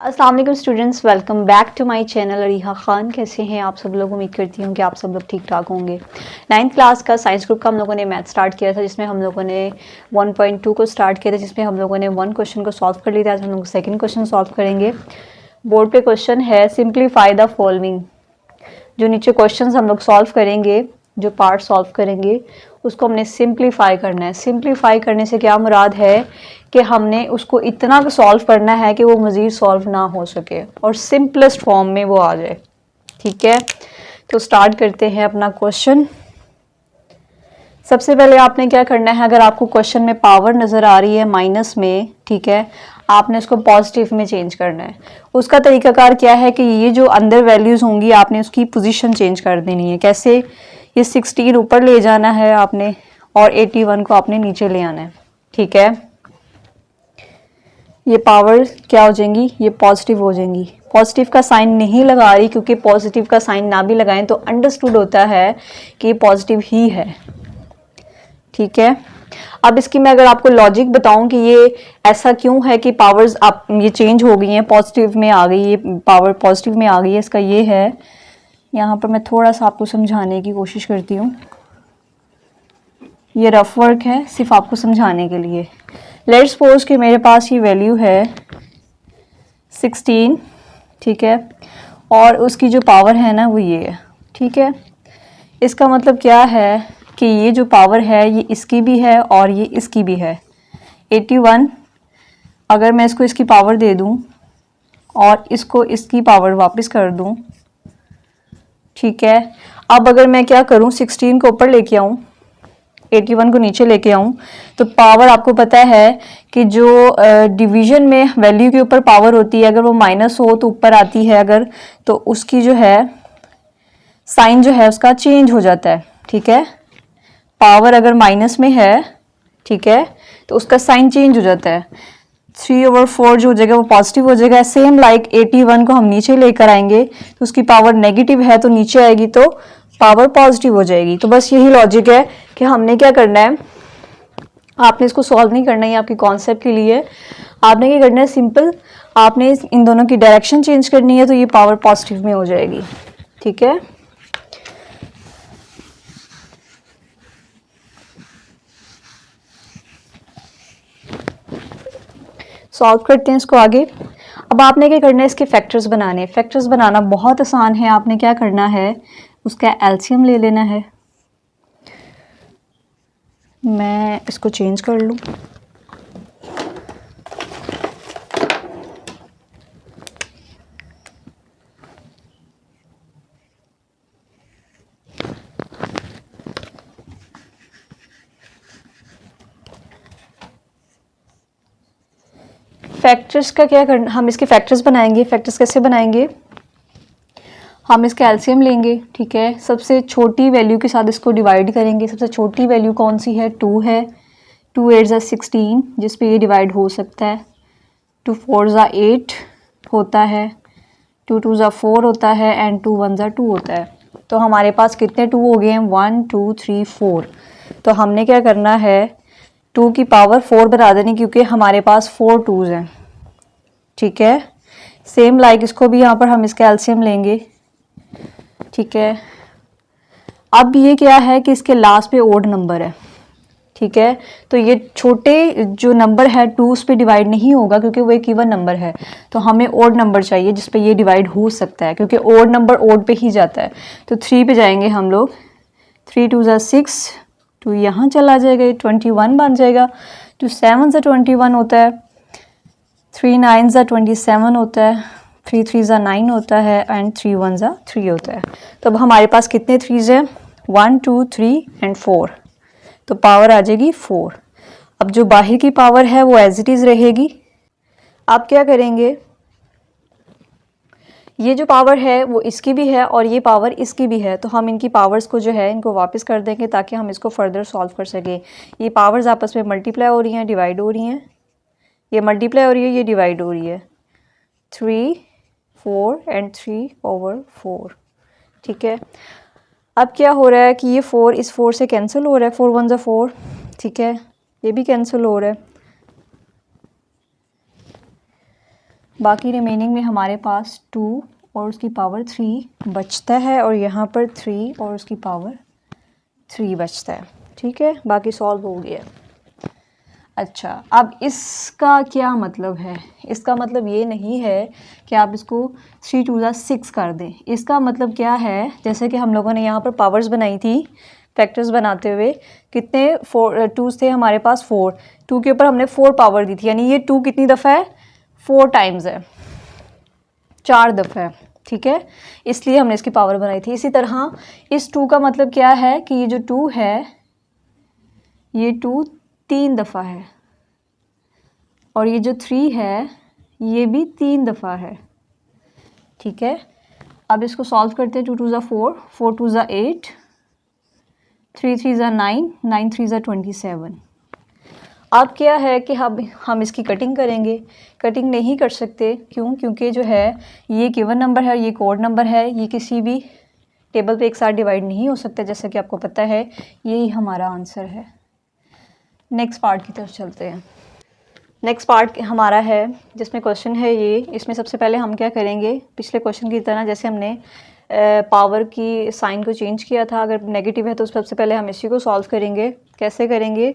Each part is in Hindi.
अस्सलाम वालेकुम students, welcome back to my channel Areeha Khan. कैसे हैं आप सब लोग? उम्मीद करती हूँ कि आप सब लोग ठीक ठाक होंगे। 9th क्लास का साइंस ग्रुप का हम लोगों ने मैथ स्टार्ट किया था, जिसमें हम लोगों ने 1.2 को स्टार्ट किया था, जिसमें हम लोगों ने 1 क्वेश्चन को सॉल्व कर लिया था। हम लोग सेकेंड क्वेश्चन सॉल्व करेंगे। बोर्ड पे क्वेश्चन है सिंप्लीफाई द फॉलोइंग। जो नीचे क्वेश्चन हम लोग सॉल्व करेंगे, जो पार्ट सॉल्व करेंगे उसको हमने सिंप्लीफाई करना है। सिंप्लीफाई करने से क्या मुराद है कि हमने उसको इतना सॉल्व करना है कि वो मज़ीद सॉल्व ना हो सके और सिंपलेस्ट फॉर्म में वो आ जाए। ठीक है, तो स्टार्ट करते हैं अपना क्वेश्चन। सबसे पहले आपने क्या करना है, अगर आपको क्वेश्चन में पावर नज़र आ रही है माइनस में, ठीक है, आपने उसको पॉजिटिव में चेंज करना है। उसका तरीकाकार क्या है कि ये जो अंदर वैल्यूज़ होंगी आपने उसकी पोजीशन चेंज कर देनी है। कैसे? ये 16 ऊपर ले जाना है आपने और 81 को आपने नीचे ले आना है। ठीक है, ये पावर क्या हो जाएंगी, ये पॉजिटिव हो जाएंगी। पॉजिटिव का साइन नहीं लगा रही क्योंकि पॉजिटिव का साइन ना भी लगाएं तो अंडरस्टूड होता है कि ये पॉजिटिव ही है। ठीक है, अब इसकी मैं अगर आपको लॉजिक बताऊं कि ये ऐसा क्यों है कि पावर्स आप ये चेंज हो गई हैं, पॉजिटिव में आ गई, ये पावर पॉजिटिव में आ गई है, इसका ये है। यहाँ पर मैं थोड़ा सा आपको समझाने की कोशिश करती हूँ। ये रफ वर्क है सिर्फ आपको समझाने के लिए। लेट्स सपोज कि मेरे पास ये वैल्यू है 16, ठीक है, और उसकी जो पावर है ना वो ये है। ठीक है, इसका मतलब क्या है कि ये जो पावर है ये इसकी भी है और ये इसकी भी है। 81 अगर मैं इसको इसकी पावर दे दूं और इसको इसकी पावर वापस कर दूं, ठीक है, अब अगर मैं क्या करूं, 16 को ऊपर लेके आऊं, 81 को नीचे लेके आऊं, तो पावर आपको पता है कि जो डिवीजन में वैल्यू के ऊपर पावर होती है, अगर वो माइनस हो तो ऊपर आती है, अगर तो उसकी जो है साइन जो है उसका चेंज हो जाता है। ठीक है, पावर अगर माइनस में है, ठीक है, तो उसका साइन चेंज हो जाता है। 3/4 जो हो जाएगा वो पॉजिटिव हो जाएगा। सेम लाइक 81 को हम नीचे लेकर आएंगे तो उसकी पावर नेगेटिव है तो नीचे आएगी तो पावर पॉजिटिव हो जाएगी। तो बस यही लॉजिक है कि हमने क्या करना है, आपने इसको सॉल्व नहीं करना है, आपके कॉन्सेप्ट के लिए आपने क्या करना है, सिंपल आपने इन दोनों की डायरेक्शन चेंज करनी है तो ये पावर पॉजिटिव में हो जाएगी। ठीक है, सॉल्व करते हैं इसको आगे। अब आपने क्या करना है, इसके फैक्टर्स बनाने। फैक्टर्स बनाना बहुत आसान है। आपने क्या करना है, उसका एलसीएम ले लेना है। मैं इसको चेंज कर लूँ। फैक्टर्स का क्या करना, हम इसके फैक्टर्स बनाएंगे। फैक्टर्स कैसे बनाएंगे, हम इसका एलसीएम लेंगे। ठीक है, सबसे छोटी वैल्यू के साथ इसको डिवाइड करेंगे। सबसे छोटी वैल्यू कौन सी है, 2 है। 2 8 ज़ा 16 जिस पे ये डिवाइड हो सकता है। 2 4 ज़ा 8 होता है। 2 2 ज़ा 4 होता है एंड 2 1 ज़ा 2 होता है। तो हमारे पास कितने 2 हो गए हैं, 1 2 3 4। तो हमने क्या करना है, 2 की पावर 4 बना देनी क्योंकि हमारे पास 4 2s हैं। ठीक है, सेम लाइक इसको भी यहाँ पर हम इसका एलसीएम लेंगे। ठीक है, अब ये क्या है कि इसके लास्ट पे ओड नंबर है। ठीक है, तो ये छोटे जो नंबर है 2 उस पे डिवाइड नहीं होगा क्योंकि वो एक इवन नंबर है। तो हमें ओड नंबर चाहिए जिस पे ये डिवाइड हो सकता है क्योंकि ओड नंबर ओड पे ही जाता है। तो 3 पे जाएंगे हम लोग। 3 2 ज़ा 6, 2 यहाँ चला जाएगा, 21 बन जाएगा। 2 7 ज़ा 21 होता है। 3 9 ज़ा 27 होता है। 3 3 ज़ा 9 होता है एंड 3 1 ज़ा 3 होता है। तो अब हमारे पास कितने 3s हैं, 1 2 3 एंड 4। तो पावर आ जाएगी 4। अब जो बाहर की पावर है वो एज इट इज़ रहेगी। आप क्या करेंगे, ये जो पावर है वो इसकी भी है और ये पावर इसकी भी है, तो हम इनकी पावर्स को जो है इनको वापस कर देंगे ताकि हम इसको फर्दर सॉल्व कर सकें। ये पावर्स आपस में मल्टीप्लाई हो रही हैं, डिवाइड हो रही हैं। ये मल्टीप्लाई हो रही है, ये डिवाइड हो रही है। 3 4 एंड 3/4। ठीक है, अब क्या हो रहा है कि ये 4 इस 4 से कैंसिल हो रहा है। 4 1 ज़ा 4। ठीक है, ये भी कैंसिल हो रहा है। बाकी रिमेनिंग में हमारे पास 2 और उसकी पावर 3 बचता है, और यहाँ पर 3 और उसकी पावर 3 बचता है। ठीक है, बाकी सॉल्व हो गया। अच्छा, अब इसका क्या मतलब है? इसका मतलब ये नहीं है कि आप इसको 3 2 6 कर दें। इसका मतलब क्या है, जैसे कि हम लोगों ने यहाँ पर पावर्स बनाई थी फैक्टर्स बनाते हुए, कितने 4 2s थे हमारे पास, 4। 2 के ऊपर हमने 4 पावर दी थी, यानी ये 2 कितनी दफ़ा है, 4 टाइम्स है, 4 दफ़ा है। ठीक है, इसलिए हमने इसकी पावर बनाई थी। इसी तरह इस 2 का मतलब क्या है कि ये जो 2 है, ये 2 3 दफ़ा है, और ये जो 3 है ये भी 3 दफ़ा है। ठीक है, अब इसको सॉल्व करते हैं। 2 2 4, 4 2 8, 3 3 9, 9 3 27। अब क्या है कि हम इसकी कटिंग करेंगे। कटिंग नहीं कर सकते, क्यों? क्योंकि जो है ये गिवन नंबर है और ये कोड नंबर है, ये किसी भी टेबल पे एक साथ डिवाइड नहीं हो सकता, जैसा कि आपको पता है। यही हमारा आंसर है। नेक्स्ट पार्ट की तरफ चलते हैं। नेक्स्ट पार्ट हमारा है जिसमें क्वेश्चन है ये। इसमें सबसे पहले हम क्या करेंगे, पिछले क्वेश्चन की तरह जैसे हमने पावर की साइन को चेंज किया था, अगर नेगेटिव है तो सबसे पहले हम इसी को सॉल्व करेंगे। कैसे करेंगे?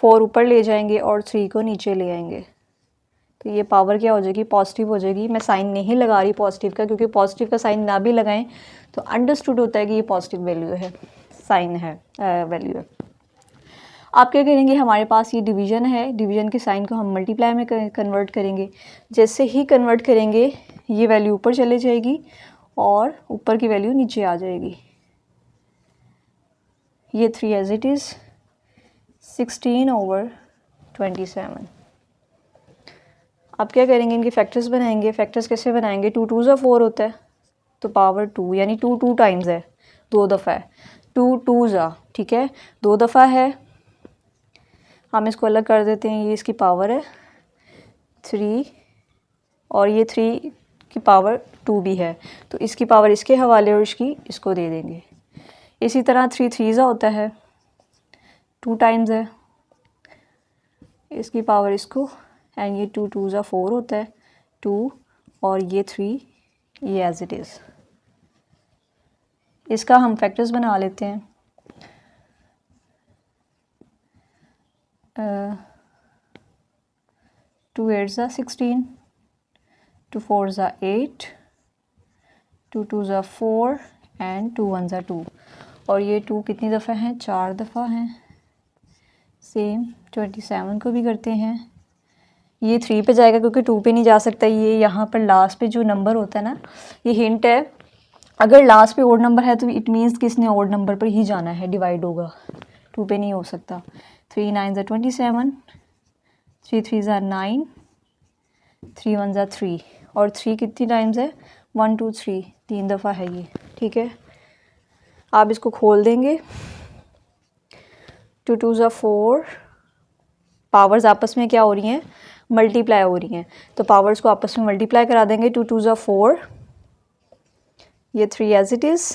4 ऊपर ले जाएंगे और 3 को नीचे ले आएंगे, तो ये पावर क्या हो जाएगी, पॉजिटिव हो जाएगी। मैं साइन नहीं लगा रही पॉजिटिव का, क्योंकि पॉजिटिव का साइन ना भी लगाएं तो अंडरस्टूड होता है कि ये पॉजिटिव वैल्यू है, साइन है, वैल्यू है। आप क्या करेंगे, हमारे पास ये डिवीज़न है, डिवीज़न के साइन को हम मल्टीप्लाई में कन्वर्ट करेंगे। जैसे ही कन्वर्ट करेंगे ये वैल्यू ऊपर चले जाएगी और ऊपर की वैल्यू नीचे आ जाएगी। ये 3 एज इट इज़ 16/27। अब क्या करेंगे, इनके फैक्टर्स बनाएंगे। फैक्टर्स कैसे बनाएंगे? 2 2 4 होता है तो पावर 2, यानी 2 2 टाइम्स है, 2 दफ़ा है। 2 2 ठीक है, 2 दफ़ा है। हम इसको अलग कर देते हैं, ये इसकी पावर है 3 और ये 3 की पावर 2 भी है, तो इसकी पावर इसके हवाले और इसको दे देंगे। इसी तरह 3 3 होता है, 2 टाइम्स है, इसकी पावर इसको, एंड ये 2 2 4 होता है, 2 और ये 3, ये एज इट इज़। इसका हम फैक्टर्स बना लेते हैं। 2 8 16, 2 4 8, 2 2 4 एंड 2 1 2। और ये 2 कितनी दफ़ा हैं? 4 दफ़ा हैं। सेम 27 को भी करते हैं। ये 3 पे जाएगा क्योंकि 2 पे नहीं जा सकता। ये यहाँ पर लास्ट पे जो नंबर होता है ना, ये हिंट है, अगर लास्ट पे ओड नंबर है तो इट मीन्स कि इसने ओड नंबर पर ही जाना है, डिवाइड होगा, 2 पे नहीं हो सकता। 3 9 27, 3 3 9, 3 1 3, और 3 कितनी टाइम्स है? 1 2 3, 3 दफ़ा है ये। ठीक है, आप इसको खोल देंगे। 2 2 4, पावर्स आपस में क्या हो रही हैं? मल्टीप्लाई हो रही हैं, तो पावर्स को आपस में मल्टीप्लाई करा देंगे। 2 2 4, ये 3 एज इट इज़,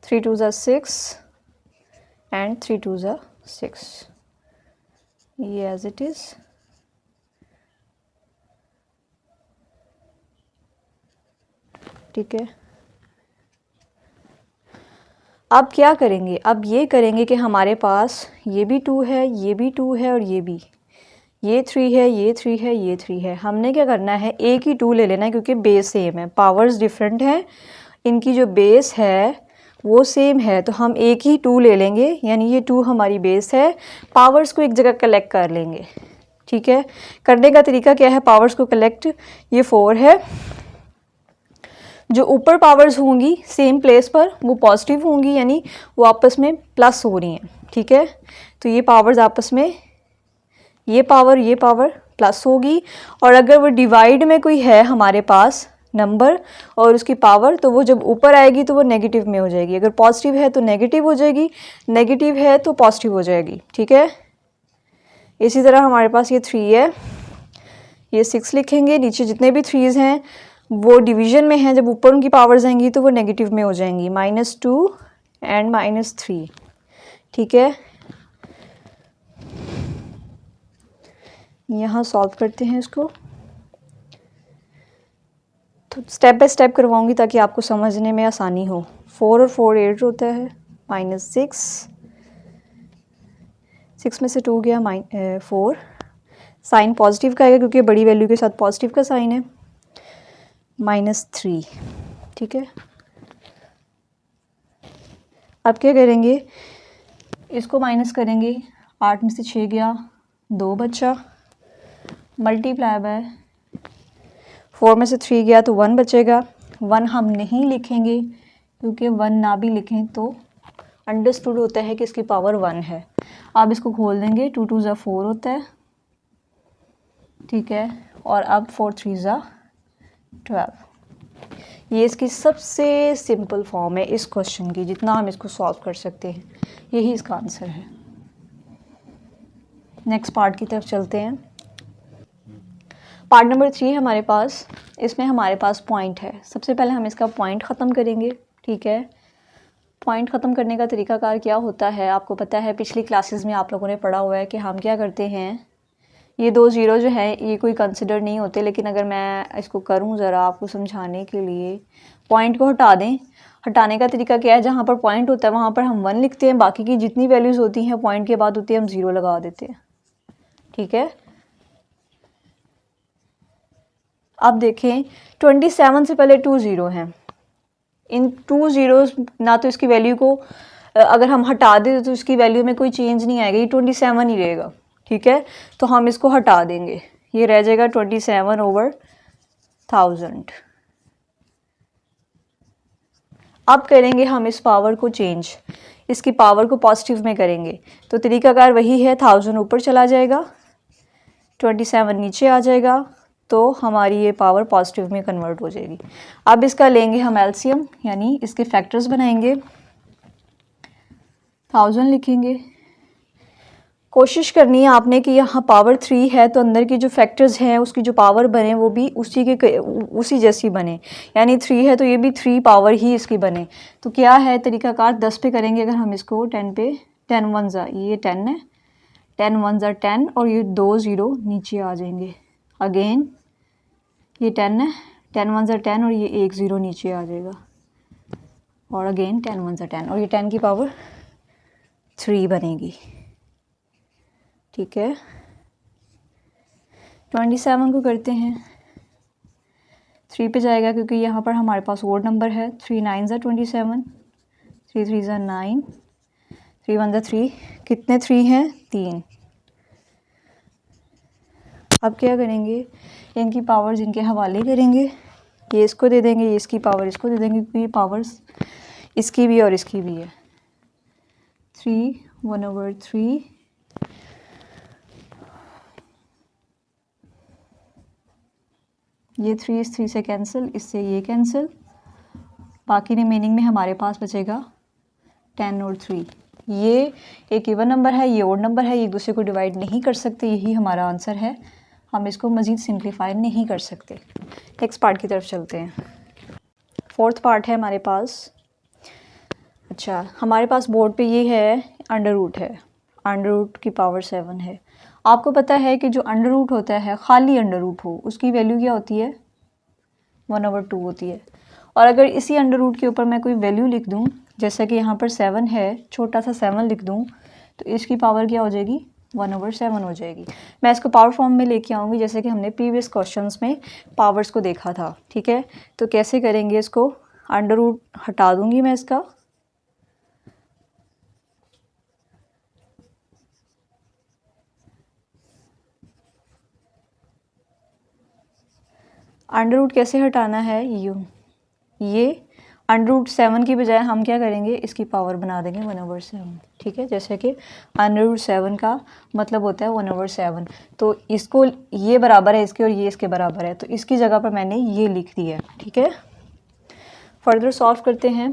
3 2 6 एंड 3 2 6, ये एज इट इज़। ठीक है, अब क्या करेंगे? अब ये करेंगे कि हमारे पास ये भी 2 है, ये भी 2 है, और ये भी, ये 3 है, ये 3 है, ये 3 है। हमने क्या करना है, एक ही 2 ले लेना है, क्योंकि बेस सेम है, पावर्स डिफरेंट हैं, इनकी जो बेस है वो सेम है, तो हम एक ही 2 ले लेंगे, यानी ये 2 हमारी बेस है। पावर्स को एक जगह कलेक्ट कर लेंगे। ठीक है, करने का तरीका क्या है? पावर्स को कलेक्ट, ये 4 है, जो ऊपर पावर्स होंगी सेम प्लेस पर वो पॉजिटिव होंगी, यानी वो आपस में प्लस हो रही हैं। ठीक है, तो ये पावर्स आपस में, ये पावर प्लस होगी, और अगर वो डिवाइड में कोई है हमारे पास नंबर और उसकी पावर, तो वो जब ऊपर आएगी तो वो नेगेटिव में हो जाएगी। अगर पॉजिटिव है तो नेगेटिव हो जाएगी, नेगेटिव है तो पॉजिटिव हो जाएगी। ठीक है, इसी तरह हमारे पास ये 3 है, ये 6 लिखेंगे। नीचे जितने भी 3s हैं वो डिवीज़न में हैं, जब ऊपर उनकी पावर्स आएंगी तो वो नेगेटिव में हो जाएंगी, -2 एंड -3। ठीक है, यहाँ सॉल्व करते हैं इसको। तो स्टेप बाय स्टेप करवाऊंगी ताकि आपको समझने में आसानी हो। 4 और 4 8 होता है, -6, 6 में से 2 गया 4, साइन पॉजिटिव का आएगा क्योंकि बड़ी वैल्यू के साथ पॉजिटिव का साइन है, -3। ठीक है, अब क्या करेंगे, इसको माइनस करेंगे। 8 में से 6 गया, 2 बचा, मल्टीप्लाई बाय 4 में से 3 गया तो 1 बचेगा। 1 हम नहीं लिखेंगे क्योंकि 1 ना भी लिखें तो अंडरस्टूड होता है कि इसकी पावर 1 है। आप इसको खोल देंगे, 2 2 ज़ा 4 होता है। ठीक है, और अब 4 3 ज़ा 12। ये इसकी सबसे सिंपल फॉर्म है इस क्वेश्चन की, जितना हम इसको सॉल्व कर सकते हैं यही इसका आंसर है। नेक्स्ट पार्ट की तरफ चलते हैं। पार्ट नंबर 3 हमारे पास, इसमें हमारे पास पॉइंट है। सबसे पहले हम इसका पॉइंट ख़त्म करेंगे। ठीक है, पॉइंट ख़त्म करने का तरीकाकार क्या होता है आपको पता है, पिछली क्लासेस में आप लोगों ने पढ़ा हुआ है कि हम क्या करते हैं, ये 2 ज़ीरो जो है ये कोई कंसिडर नहीं होते, लेकिन अगर मैं इसको करूं ज़रा आपको समझाने के लिए, पॉइंट को हटा दें। हटाने का तरीका क्या है, जहाँ पर पॉइंट होता है वहाँ पर हम 1 लिखते हैं, बाकी की जितनी वैल्यूज़ होती हैं पॉइंट के बाद होती है हम 0 लगा देते हैं। ठीक है, अब देखें 27 से पहले 2 ज़ीरो हैं। इन 2 ज़ीरोज़ ना तो इसकी वैल्यू को अगर हम हटा दें तो इसकी वैल्यू में कोई चेंज नहीं आएगा, ये 27 ही रहेगा। ठीक है, तो हम इसको हटा देंगे, ये रह जाएगा 27/1000। अब करेंगे हम इस पावर को चेंज, इसकी पावर को पॉजिटिव में करेंगे। तो तरीकाकार वही है, 1000 ऊपर चला जाएगा, 27 नीचे आ जाएगा, तो हमारी ये पावर पॉजिटिव में कन्वर्ट हो जाएगी। अब इसका लेंगे हम एलसीएम, यानी इसके फैक्टर्स बनाएंगे। 1000 लिखेंगे, कोशिश करनी है आपने कि यहाँ पावर 3 है तो अंदर की जो फैक्टर्स हैं उसकी जो पावर बने वो भी उसी जैसी बने, यानी 3 है तो ये भी 3 पावर ही इसकी बने। तो क्या है तरीकाकार, 10 पे करेंगे अगर हम इसको, 10 पे, 10 1 ज़ा, ये 10 है, 10 1 ज़ा 10, और ये 2 ज़ीरो नीचे आ जाएंगे। अगेन ये 10 है, 10 1 ज़ा 10, और ये 1 ज़ीरो नीचे आ जाएगा, और अगेन 10 1 ज़ा 10, और ये 10 की पावर 3 बनेगी। ठीक है, 27 को करते हैं, 3 पे जाएगा क्योंकि यहाँ पर हमारे पास ओड नंबर है। 3 9 ज़ा 27, 3 3 ज़ा 9, 3 1 ज़ा 3, कितने 3 हैं, 3। अब क्या करेंगे, इनकी पावर्स इनके हवाले करेंगे, ये इसको दे देंगे, ये इसकी पावर इसको दे देंगे, क्योंकि ये पावर्स इसकी भी और इसकी भी है। 3 1/3, ये 3 इस 3 से कैंसिल, इससे ये कैंसिल, बाकी रिमेनिंग में हमारे पास बचेगा 10 और 3। ये एक इवन नंबर है, ये ओड नंबर है, ये एक दूसरे को डिवाइड नहीं कर सकते, यही हमारा आंसर है। हम इसको मज़ीद सिंप्लीफाई नहीं कर सकते। नेक्स्ट पार्ट की तरफ चलते हैं। 4th पार्ट है हमारे पास। अच्छा, हमारे पास बोर्ड पे ये है, अंडर रूट है, अंडर रूट की पावर 7 है। आपको पता है कि जो अंडर रूट होता है, खाली अंडर रूट हो, उसकी वैल्यू क्या होती है, 1/2 होती है। और अगर इसी अंडर रूट के ऊपर मैं कोई वैल्यू लिख दूं, जैसा कि यहाँ पर 7 है, छोटा सा 7 लिख दूं, तो इसकी पावर क्या हो जाएगी, 1/7 हो जाएगी। मैं इसको पावर फॉर्म में लेके आऊँगी, जैसे कि हमने प्रीवियस क्वेश्चंस में पावर्स को देखा था। ठीक है, तो कैसे करेंगे इसको, अंडर रूट हटा दूँगी मैं इसका, अंडर रूट कैसे हटाना है, ये अंडर रूट 7 की बजाय हम क्या करेंगे, इसकी पावर बना देंगे 1/7। ठीक है, जैसे कि अंडर रूट 7 का मतलब होता है 1/7, तो इसको ये बराबर है इसके और ये इसके बराबर है, तो इसकी जगह पर मैंने ये लिख दिया है। ठीक है, फर्दर सॉल्व करते हैं।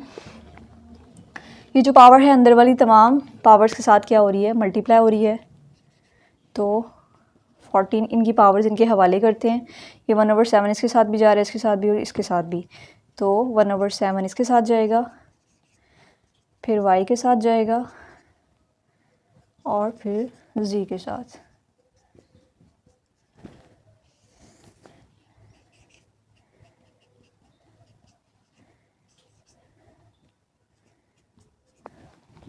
ये जो पावर है अंदर वाली तमाम पावर्स के साथ क्या हो रही है, मल्टीप्लाई हो रही है, तो 14 इनकी पावर्स इनके हवाले करते हैं। ये 1/7 इसके साथ भी जा रहा है, इसके साथ भी और इसके साथ भी, तो 1/7 इसके साथ जाएगा, फिर y के साथ जाएगा, और फिर z के साथ।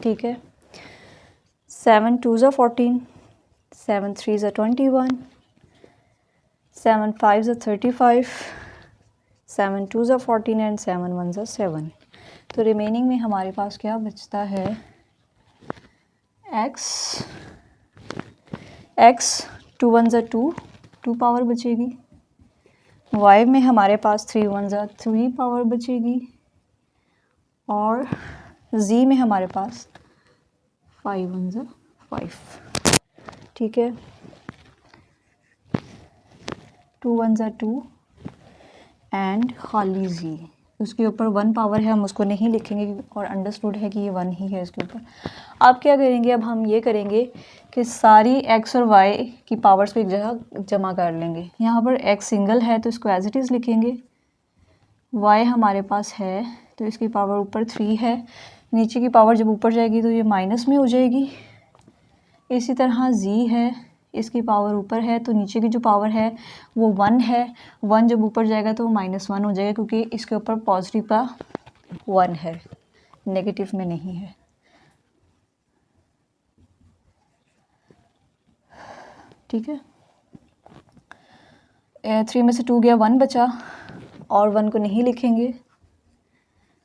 ठीक है। 7 2 ज़ा 14, 7 3 ज़ा 21, 7 5 ज़ा 35, 7 2 ज़ा 14 एंड 7 1 ज़ा 7। तो रिमेनिंग में हमारे पास क्या बचता है, x 2 1 ज़ा 2, 2 पावर बचेगी। y में हमारे पास 3 1 ज़ा 3 पावर बचेगी। और z में हमारे पास 5 1 ज़ा 5। ठीक है, 2 1 ज़ा 2 एंड खाली z, उसके ऊपर 1 पावर है, हम उसको नहीं लिखेंगे और अंडरस्टूड है कि ये 1 ही है इसके ऊपर। अब क्या करेंगे, अब हम ये करेंगे कि सारी x और y की पावर्स को एक जगह जमा कर लेंगे। यहाँ पर x सिंगल है तो इसको एज इट इज़ लिखेंगे, y हमारे पास है तो इसकी पावर ऊपर 3 है, नीचे की पावर जब ऊपर जाएगी तो ये माइनस में हो जाएगी। इसी तरह z है, इसकी पावर ऊपर है तो नीचे की जो पावर है वो 1 है, 1 जब ऊपर जाएगा तो वो -1 हो जाएगा क्योंकि इसके ऊपर पॉजिटिव का 1 है, नेगेटिव में नहीं है। ठीक है, 3 में से 2 गया, 1 बचा और 1 को नहीं लिखेंगे।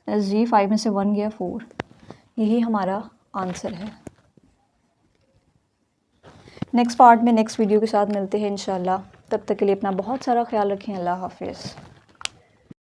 जी 5 में से 1 गया, 4। यही हमारा आंसर है। नेक्स्ट पार्ट में नेक्स्ट वीडियो के साथ मिलते हैं इंशाल्लाह। तब तक के लिए अपना बहुत सारा ख्याल रखें। अल्लाह हाफिज़।